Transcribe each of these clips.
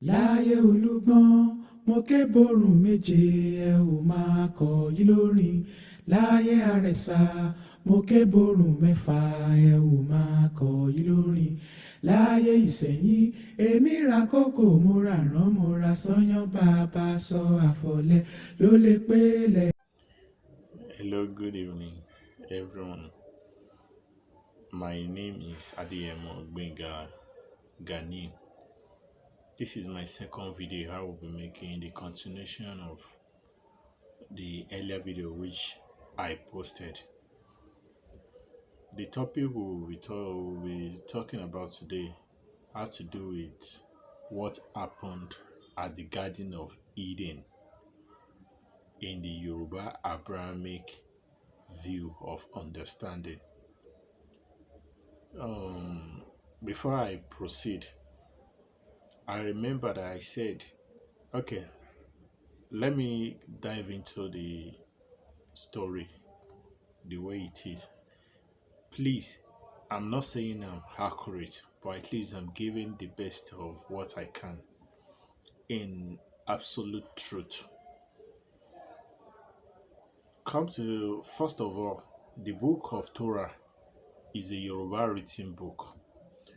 láyé olúgbọ́n mo ké borùn méje ẹ ò máa kọ̀ yí lórin láyé àrẹ̀sà mo ké borùn mẹ́fà ẹ ò máa kọ̀ yí lórin láyé ìsẹ̀yìn èmi ra kókò mo ra rán mo ra sányán bàbá sọ àfọ̀lẹ́ ló lè pélé. Hello, good evening, everyone. My name is Adeyemo Gbenga Gani. This is my second video I will be making, the continuation of the earlier video which I posted. The topic we'll be talking about today has to do with what happened at the Garden of Eden in the Yoruba Abrahamic view of understanding. Before I proceed, I remember that I said, okay, let me dive into the story the way it is. Please, I'm not saying I'm accurate, but at least I'm giving the best of what I can in absolute truth. First of all, the book of Torah is a Yoruba written book.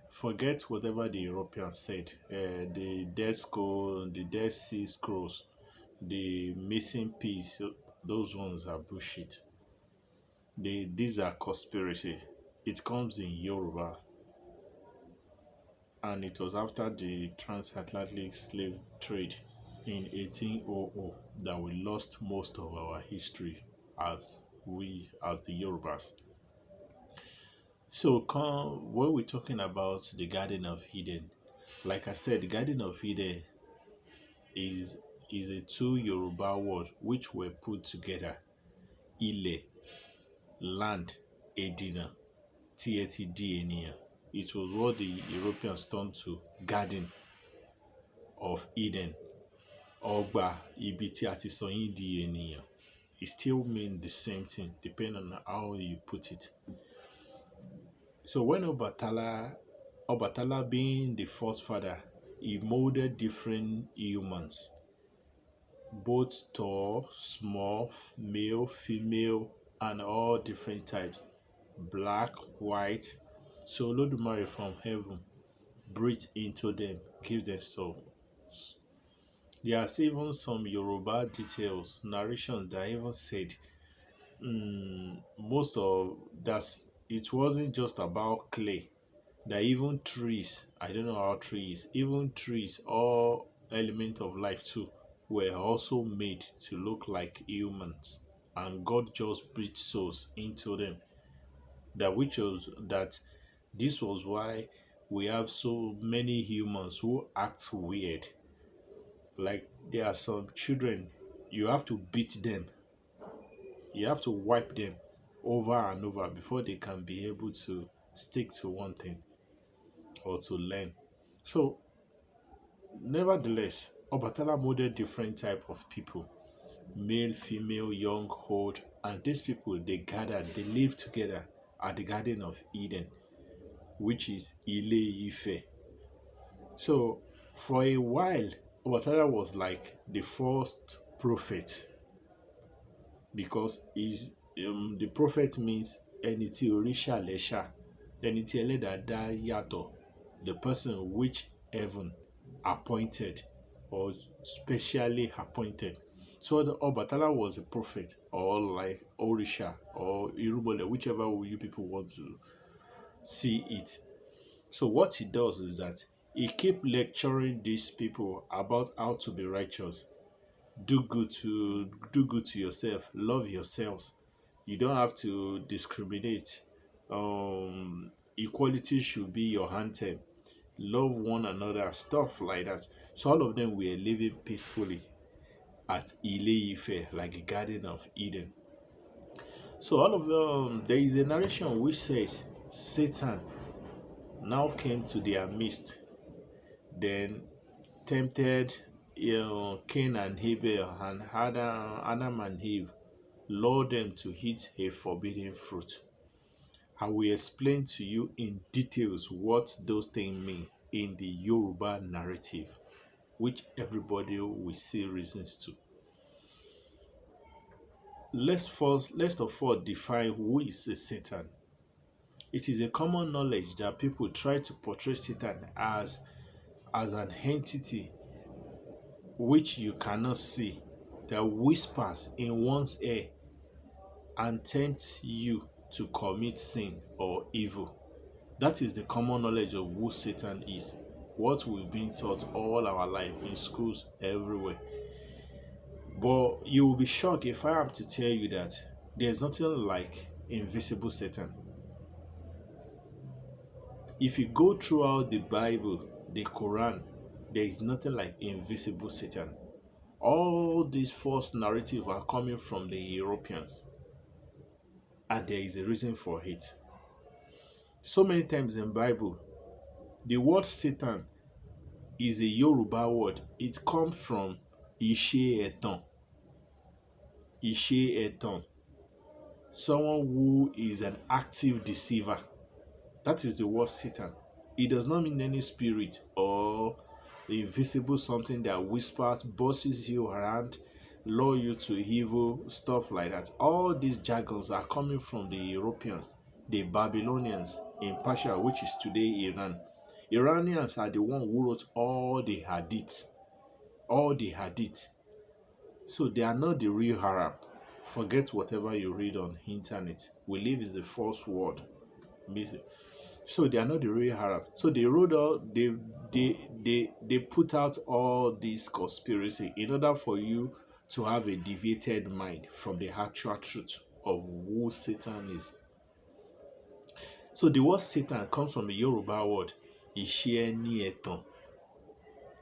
Forget whatever the Europeans said, the Dead Sea Scrolls, the missing piece, those ones are bullshit. These are conspiracy. It comes in Yoruba, and it was after the transatlantic slave trade in 1800 that we lost most of our history as the Yorubas. So when we're talking about the Garden of Eden, like I said, the Garden of Eden is a two Yoruba word which were put together. Ile, land, Edina, Tieti. It was what the Europeans turned to Garden of Eden. Ogba, ibi tí a ti sọ yín di ènìyàn. It still means the same thing depending on how you put it. So when Obatala being the first father, he molded different humans, both tall, small, male, female, and all different types, black, white. So Olodumare from heaven breathed into them, gave them souls. There's even some Yoruba details, narrations that even said most of that it wasn't just about clay, that even trees, I don't know how trees, even trees, all elements of life too, were also made to look like humans, and God just breathed souls into them. That this was why we have so many humans who act weird. Like there are some children, you have to beat them, you have to wipe them over and over before they can be able to stick to one thing or to learn. So, nevertheless, Obatala modeled different type of people, male, female, young, old, and these people they gathered, they lived together at the Garden of Eden, which is Ile Ife. So, for a while, Obatala was like the first prophet because the prophet means ẹni tí oríṣà lẹ́ṣà, ẹni tí ẹlẹ́dàá dá yàtọ̀, the person which heaven appointed or specially appointed. So the Obatala was a prophet, or like Orisha or Irubole, whichever way you people want to see it. So what he does is that he keep lecturing these people about how to be righteous. Do good to yourself, love yourselves. You don't have to discriminate. Equality should be your anthem. Love one another, stuff like that. So all of them were living peacefully at Ile Ife, like a Garden of Eden. So all of them, there is a narration which says Satan now came to their midst, then tempted Cain and Abel, and Adam and Eve, lured them to eat a forbidden fruit. I will explain to you in details what those things mean in the Yoruba narrative. which everybody will see reasons to. Let's of all define who is a Satan. It is a common knowledge that people try to portray Satan as an entity which you cannot see, that whispers in one's ear and tempts you to commit sin or evil. That is the common knowledge of who Satan is. What we've been taught all our life in schools, everywhere. But you will be shocked if I am to tell you that there's nothing like invisible Satan. If you go throughout the Bible, the Quran, there is nothing like invisible Satan. All these false narratives are coming from the Europeans, and there is a reason for it. So many times in the Bible, the word Satan is a Yoruba word. It comes from Ishe Etan. Ishe Etan. Someone who is an active deceiver. That is the word Satan. It does not mean any spirit or invisible something that whispers, bosses you around, lure you to evil, stuff like that. All these jargons are coming from the Europeans, the Babylonians in Persia, which is today Iran. Iranians are the one who wrote all the hadith. All the hadith. So they are not the real Arab. Forget whatever you read on internet. We live in the false world. So they are not the real Arab. So they wrote all they put out all this conspiracy in order for you to have a deviated mind from the actual truth of who Satan is. So the word Satan comes from the Yoruba word Ishe ni etan.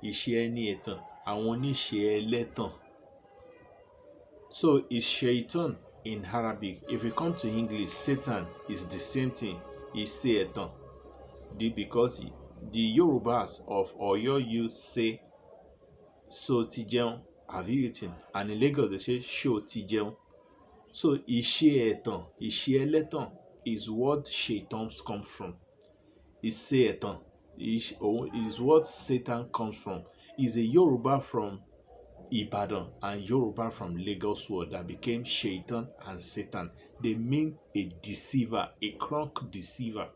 Ishe ni etan. Àwọn oníṣẹ́ ẹlẹ́tàn. So it's shaitan in Arabic. If you come to English, Satan is the same thing. Ise etan. Because the Yorubas of Oyo use say so ti jẹun, have you eaten? And in Lagos they say show ti jẹun. So Ishe etan, Ishe ẹlẹ́tàn is what shaitans come from. Ise etan is what Satan comes from. Is a Yoruba from Ibadan and Yoruba from Lagos word that became Shaitan and Satan. They mean a deceiver, a crunk deceiver.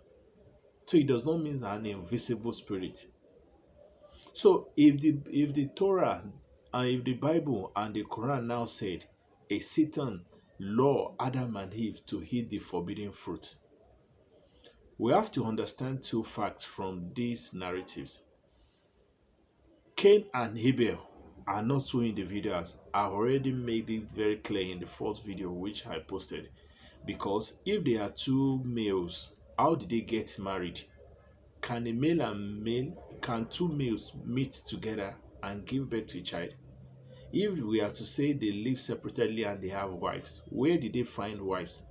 So it does not mean an invisible spirit. So if the Torah and if the Bible and the Quran now said a Satan lure Adam and Eve to eat the forbidden fruit, we have to understand two facts from these narratives. Cain and Abel are not two individuals. I've already made it very clear in the first video which I posted. Because if they are two males, how did they get married? Can two males meet together and give birth to a child? If we are to say they live separately and they have wives, where did they find wives?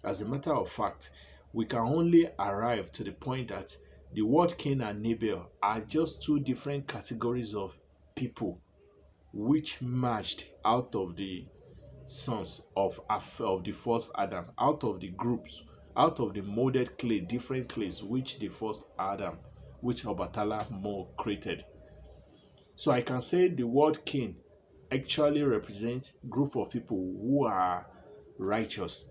As a matter of fact, we can only arrive to the point that the word Cain and Abel are just two different categories of people which merged out of the sons of the first Adam, out of the groups, out of the molded clay, different clays which the first Adam, which Obatala Mo created. So I can say the word Cain actually represents group of people who are righteous.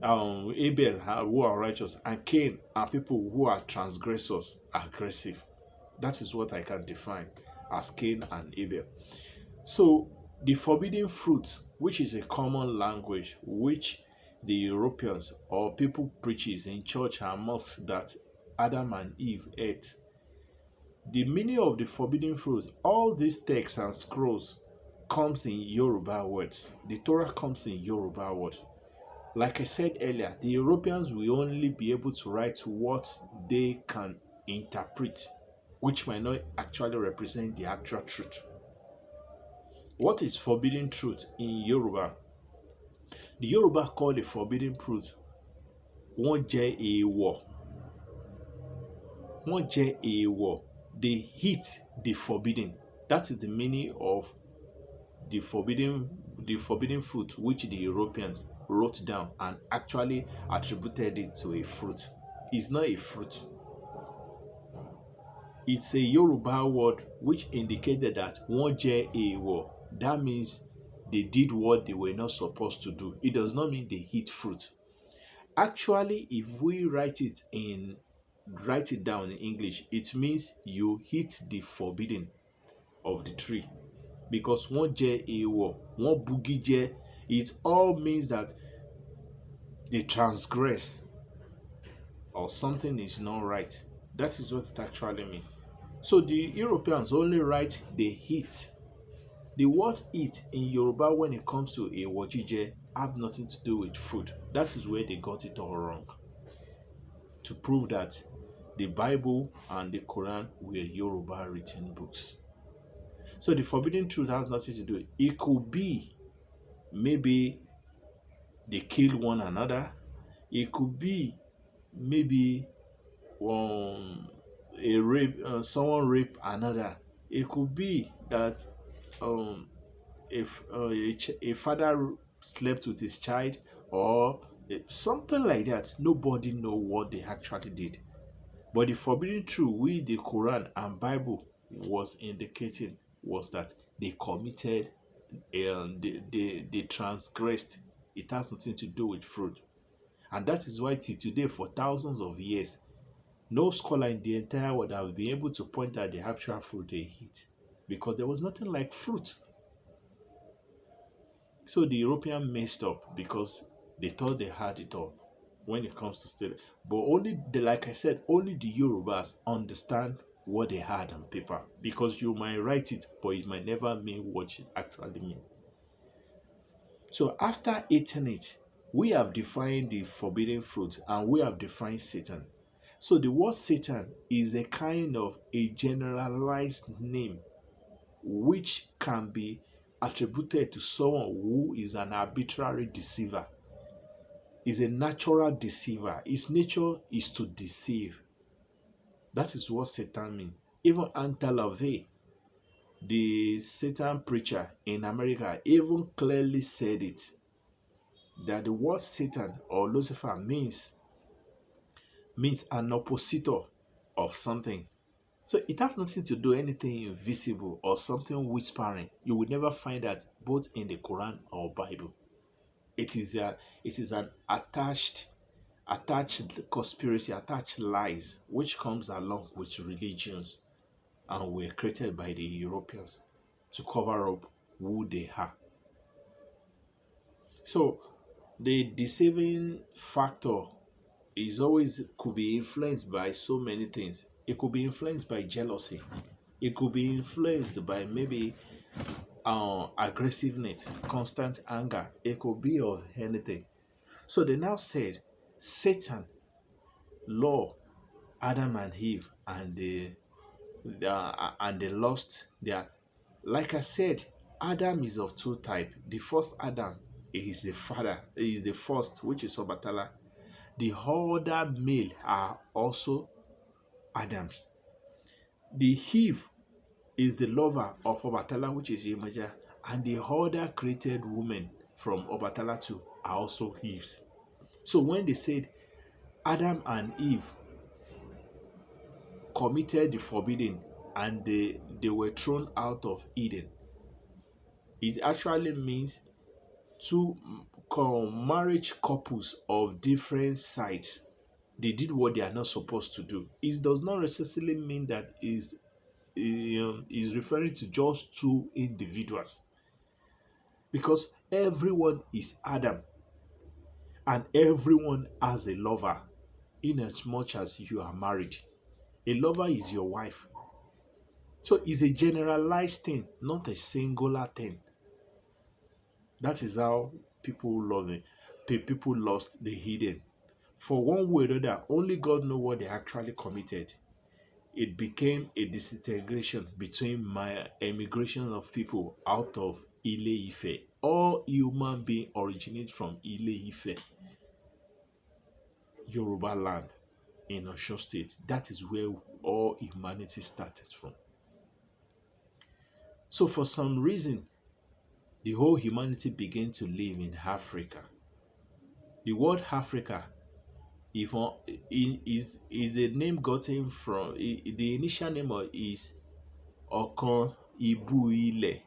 Abel who are righteous, and Cain are people who are transgressors, aggressive. That is what I can define as Cain and Abel. So the forbidden fruit, which is a common language which the Europeans or people preaches in church and mosques that Adam and Eve ate, the meaning of the forbidden fruit, all these texts and scrolls comes in Yoruba words. The Torah comes in Yoruba words. Like I said earlier, the Europeans will only be able to write what they can interpret, which might not actually represent the actual truth. What is forbidden truth in Yoruba? The Yoruba call the forbidden fruit wọ́n jẹ èèwọ̀. Wọ́n jẹ èèwọ̀. They eat the forbidden. That is the meaning of the forbidden fruit which the Europeans wrote down and actually attributed it to a fruit. It's not a fruit. It's a Yoruba word which indicated that wọ́n jẹ́ èèwọ̀. That means they did what they were not supposed to do. It does not mean they eat fruit. Actually, if we write it down in English, it means you eat the forbidden of the tree. Because wọ́n jẹ́ èèwọ̀, wọ́n bugi jẹ́, it all means that they transgress or something is not right. That is what it actually means. So the Europeans only write they eat. The word eat in Yoruba when it comes to èèwọ̀ jíjẹ have nothing to do with food. That is where they got it all wrong. To prove that the Bible and the Quran were Yoruba written books. So the forbidden truth has nothing to do with it. It could be maybe they killed one another. It could be maybe a rape, someone raped another. It could be that if a father slept with his child or something like that. Nobody know what they actually did. But the forbidden truth we the Quran and Bible was indicating was that they committed, they transgressed. It has nothing to do with fruit. And that is why till today, for thousands of years, no scholar in the entire world has been able to point out the actual fruit they eat. Because there was nothing like fruit. So the European messed up because they thought they had it all when it comes to study. But like I said, only the Yorubas understand what they had on paper. Because you might write it, but it might never mean what it actually means. So after eating it, we have defined the forbidden fruit and we have defined Satan. So the word Satan is a kind of a generalized name which can be attributed to someone who is an arbitrary deceiver, is a natural deceiver. His nature is to deceive. That is what Satan means. Even Antalavey, the Satan preacher in America, even clearly said it, that the word Satan or Lucifer means an oppositor of something. So it has nothing to do anything invisible or something whispering. You will never find that both in the Quran or Bible. It is an attached conspiracy, attached lies, which comes along with religions and were created by the Europeans to cover up who they are. So the deceiving factor is always could be influenced by so many things. It could be influenced by jealousy. It could be influenced by maybe aggressiveness, constant anger. It could be of anything. So they now said Satan, law, Adam and Eve, and they lost their. Like I said, Adam is of two types. The first Adam is the father, is the first, which is Obatala. The other male are also Adams. The Eve is the lover of Obatala, which is Yemaja, and the other created woman from Obatala too are also Eves. So when they said Adam and Eve committed the forbidden and they were thrown out of Eden, it actually means two marriage couples of different sides, they did what they are not supposed to do. It does not necessarily mean that is referring to just two individuals, because everyone is Adam and everyone has a lover in as much as you are married. A lover is your wife. So it's a generalized thing, not a singular thing. That is how people love it. People lost the hidden. For one way or other, only God knows what they actually committed. It became a disintegration between my emigration of people out of Ile Ife. All human beings originate from Ile Ife, Yoruba land in Osho State. That is where all humanity started from. So for some reason, the whole humanity began to live in Africa. The word Africa Ifon is a name gotten from the initial name is Okan Ibu Ile,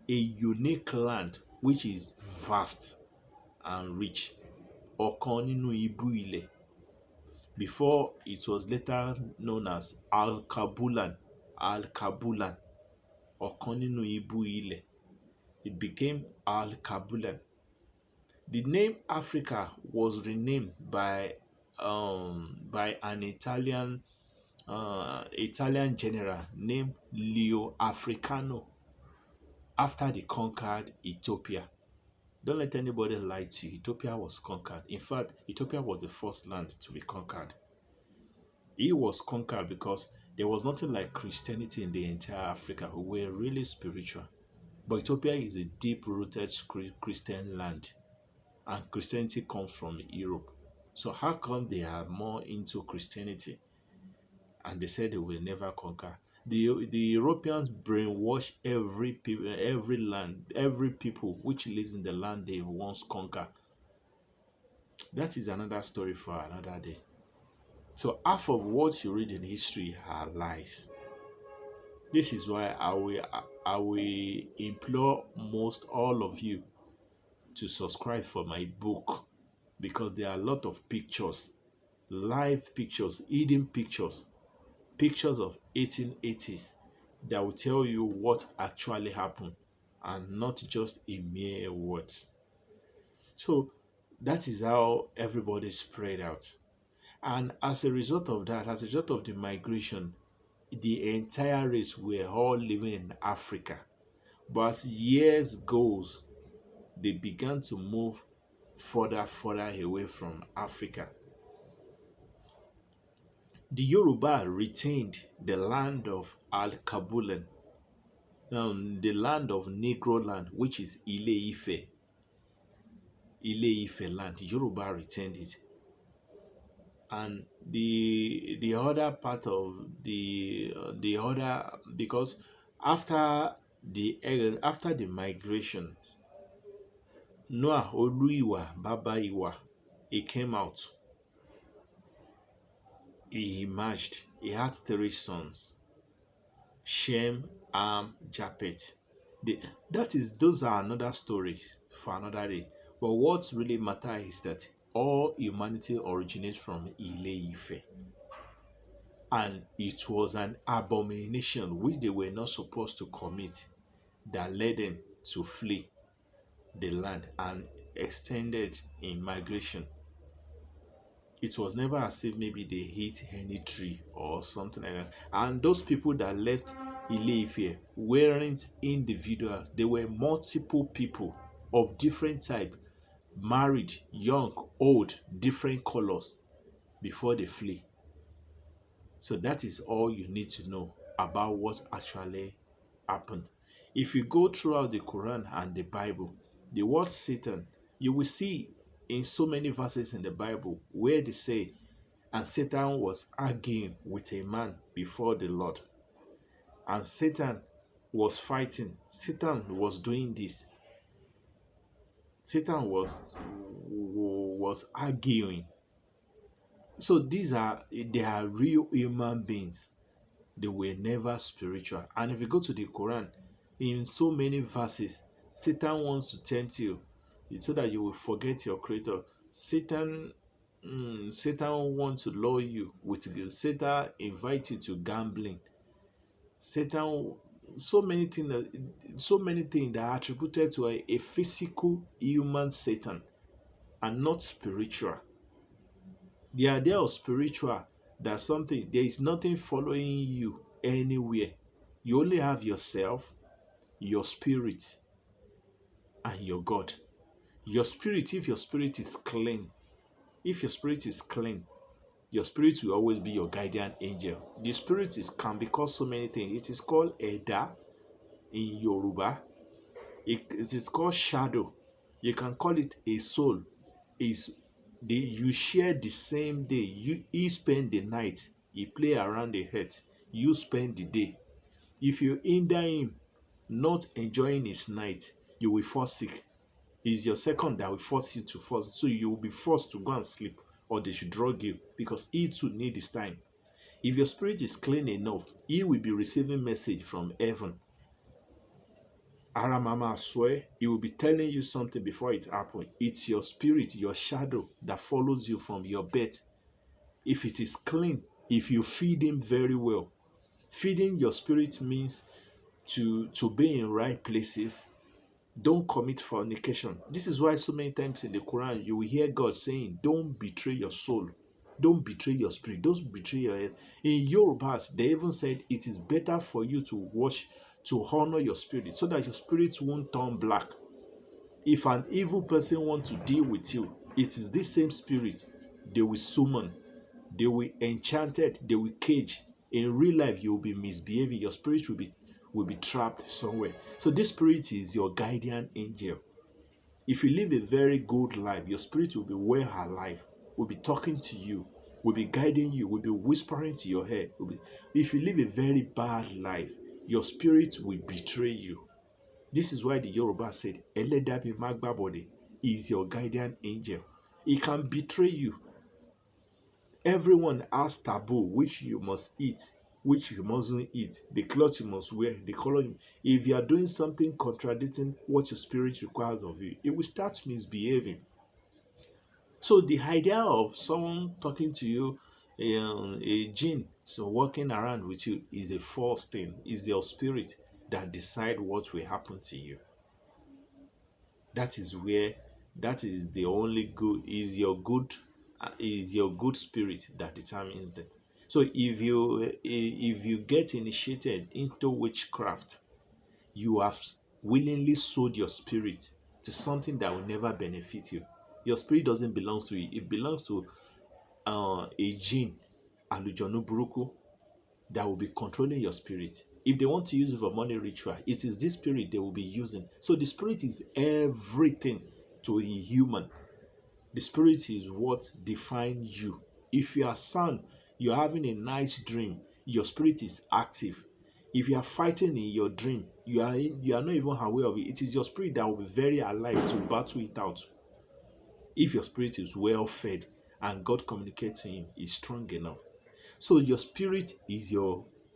a unique land which is vast and rich. Okan nínú Ibu Ile. Before it was later known as Al Kabulan. Al Kabulan. Ọ̀kan nínú ibú ilẹ̀. It became Al Kabulan. The name Africa was renamed by an Italian general named Leo Africano after they conquered Ethiopia. Don't let anybody lie to you. Ethiopia was conquered. In fact, Ethiopia was the first land to be conquered. It was conquered because there was nothing like Christianity in the entire Africa. We were really spiritual. But Ethiopia is a deep rooted Christian land, and Christianity comes from Europe. So, how come they are more into Christianity and they said they will never conquer? The Europeans brainwash every people, every land, every people which lives in the land they once conquered. That is another story for another day. So, half of what you read in history are lies. This is why I will implore most all of you to subscribe for my book, because there are a lot of pictures, live pictures, hidden pictures, pictures of 1880s that will tell you what actually happened and not just a mere words. So that is how everybody spread out. And as a result of that, as a result of the migration, the entire race were all living in Africa. But as years goes, they began to move further away from Africa. The Yoruba retained the land of Al Kabulan, the land of Negro land, which is Ile Ife. Ile Ife land. Yoruba retained it. And the other part of the other, because after the migration, Noah Oluiwa Baba Iwa, he came out. He emerged. He had three sons: Shem, Ham, Japheth. Those are another story for another day. But what really matters is that all humanity originates from Ile Ife. And it was an abomination which they were not supposed to commit that led them to flee the land and extended in migration. It was never as if maybe they hit any tree or something like that. And those people that left Ile Ife weren't individuals, they were multiple people of different type, married, young, old, different colors before they flee. So that is all you need to know about what actually happened. If you go throughout the Quran and the Bible, the word Satan, you will see in so many verses in the Bible where they say, and Satan was arguing with a man before the Lord. And Satan was fighting. Satan was doing this. Satan was arguing. So they are real human beings. They were never spiritual. And if you go to the Quran, in so many verses, Satan wants to tempt you so that you will forget your creator. Satan wants to lure you with guilt. Satan invites you to gambling. Satan, so many things that are attributed to a physical human Satan and not spiritual. The idea of spiritual, that something, there is nothing following you anywhere. You only have yourself, your spirit, and your God. Your spirit, if your spirit is clean, your spirit will always be your guardian angel. The spirit can be called so many things. It is called Eda in Yoruba. It is called shadow. You can call it a soul. You share the same day. He spend the night. He play around the earth. You spend the day. If you hinder him not enjoying his night, you will fall sick. It's your second that will force you to fall. So you will be forced to go and sleep or they should drug you, because he too need his time. If your spirit is clean enough, he will be receiving message from heaven. Aramama, I swear, he will be telling you something before it happens. It's your spirit, your shadow that follows you from your bed. If it is clean, if you feed him very well, feeding your spirit means to be in right places. Don't commit fornication. This is why so many times in the Quran you will hear God saying, don't betray your soul. Don't betray your spirit. Don't betray your head. In Yorubas, they even said it is better for you to watch, to honor your spirit, so that your spirit won't turn black. If an evil person wants to deal with you, it is this same spirit they will summon, they will enchant it, they will cage. In real life, you will be misbehaving. Your spirit will be trapped somewhere. So this spirit is your guardian angel. If you live a very good life, your spirit will be well alive, will be talking to you, will be guiding you, will be whispering to your head. If you live a very bad life, your spirit will betray you. This is why the Yoruba said, Eledabi Magbabode is your guardian angel. He can betray you. Everyone has taboo which you must eat, which you mustn't eat, the clothes you must wear, the color. If you are doing something contradicting what your spirit requires of you, it will start misbehaving. So the idea of someone talking to you, a jinn, so walking around with you, is a false thing. It's your spirit that decide what will happen to you. That is where, that is the only good, is your good spirit that determines that. So if you get initiated into witchcraft, you have willingly sold your spirit to something that will never benefit you. Your spirit doesn't belong to you. It belongs to a jinn, alujonu buruku, that will be controlling your spirit. If they want to use it for money ritual, it is this spirit they will be using. So the spirit is everything to a human. The spirit is what defines you. If you are sound, you're having a nice dream, your spirit is active. If you are fighting in your dream, you are not even aware of it. It is your spirit that will be very alive to battle it out. If your spirit is well fed and God communicates to him, is strong enough. So your spirit is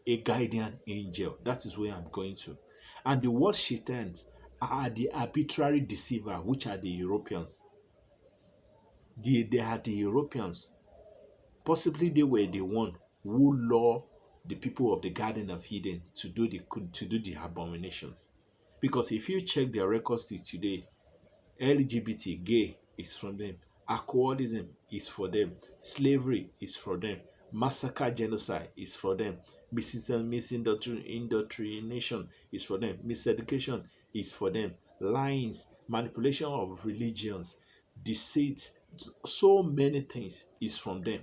a guardian angel. That is where I'm going to. And the word Shetans are the arbitrary deceiver, which are the Europeans. They are the Europeans. Possibly they were the one who law the people of the Garden of Eden to do the abominations. Because if you check their records today, LGBT, gay is from them. Alcoholism is for them. Slavery is for them. Massacre, genocide is for them. Misindoctrination is for them. Miseducation is for them. Lies, manipulation of religions, deceit, so many things is from them.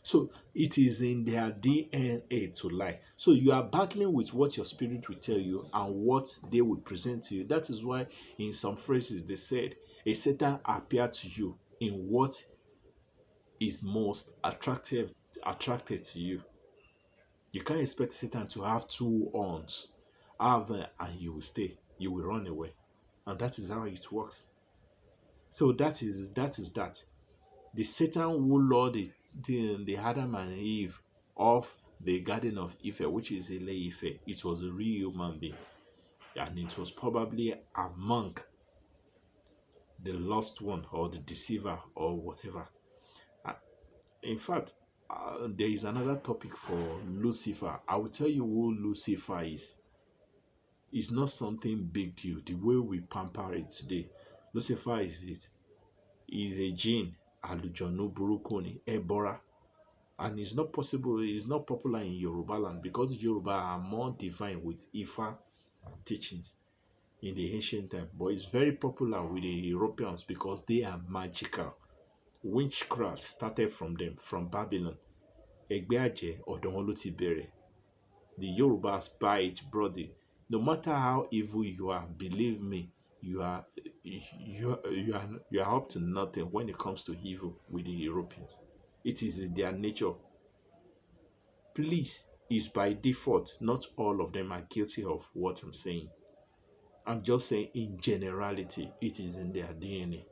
So it is in their DNA to lie. So you are battling with what your spirit will tell you and what they will present to you. That is why in some phrases they said, a Satan appeared to you in what is most attracted to you. You can't expect Satan to have two horns, and you will stay. You will run away, and that is how it works. So that is that. The Satan who lured the Adam and Eve off the Garden of Ife, which is Ile Ife, it was a real human being, and it was probably among the lost one or the deceiver or whatever. Uh, In fact, there is another topic for Lucifer. I will tell you who Lucifer is. It's not something big deal the way we pamper it today. Lucifer is a jinn, alujonu burukuni, ebora. And it's not popular in Yoruba land because Yoruba are more divine with Ifa teachings in the ancient time. But it's very popular with the Europeans because they are magical. Witchcraft started from them, from Babylon. Egbeaje Odonwolu Bere. The Yorubas buy it broadly. No matter how evil you are, believe me, you are up to nothing when it comes to evil with the Europeans. It is in their nature. Please, it's by default. Not all of them are guilty of what I'm saying. I'm just saying in generality, it is in their DNA.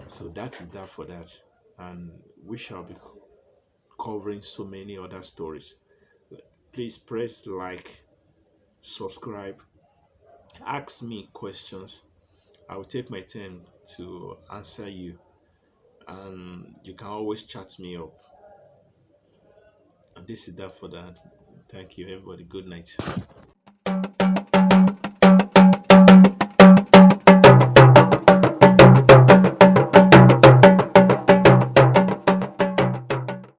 So that is that for that. and we shall be covering so many other stories. Please press like, subscribe, ask me questions. I will take my time to answer you, and you can always chat me up. And this is that for that. Thank you, everybody. Good night.